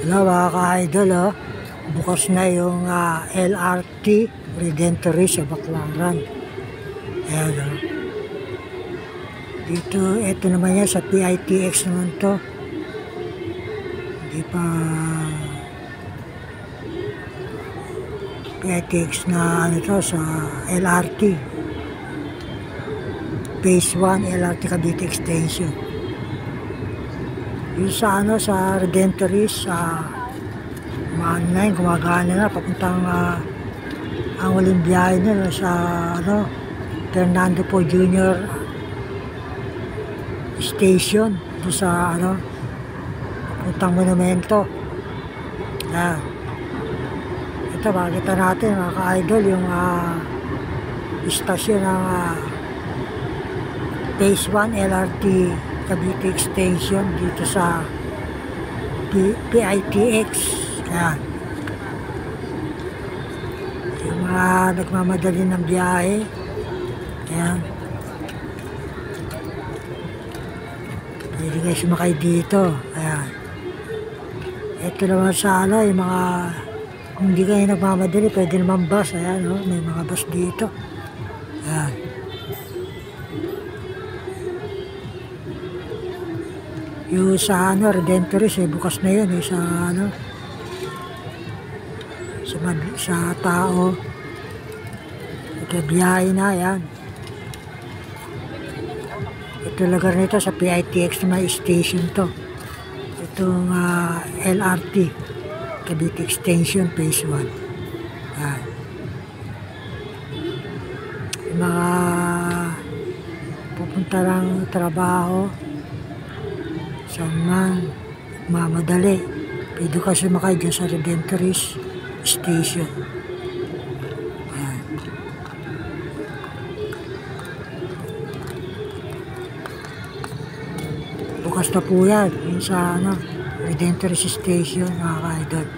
Hello mga ka-idol, bukas na yung LRT Redemptorist sa Baclaran. Ayan, dito, ito naman yan sa PITX naman to. Hindi pa PITX na ano to sa LRT Phase 1 LRT Cavite Extension. Yung sa ano, sa Redemptorist, sa Manline, gumagana na, papuntang ang uling biyahe nyo sa ano, Fernando Po Jr. Station, doon sa ano, papuntang monumento. Yan. Ito, makikita natin mga ka-idol yung istasyon ng Phase 1 LRT Cavite Extension dito sa PITX. Ayan. Yung mga nagmamadali ng biyahe. Ayan. Pwede kayo sumakay dito. Ayan. Ito naman sa ano, yung mga kung hindi kayo nagmamadali, pwede naman bus. Ayan, may mga bus dito. Ayan. Yung sa ano, Redemptorist, bukas na yun, sa ano, sa tao. Biyahe na, yan. Ito lugar nito sa PITX na may station to. Itong LRT Cavite Extension Phase 1. Yan. Yung mga pupunta ng trabaho, saan man mamadali, pwede ka sumakay dyan sa Redemptorist Station. Ayan. Bukas na po yan, yung sa ano, Redemptorist Station, mga ka-idol.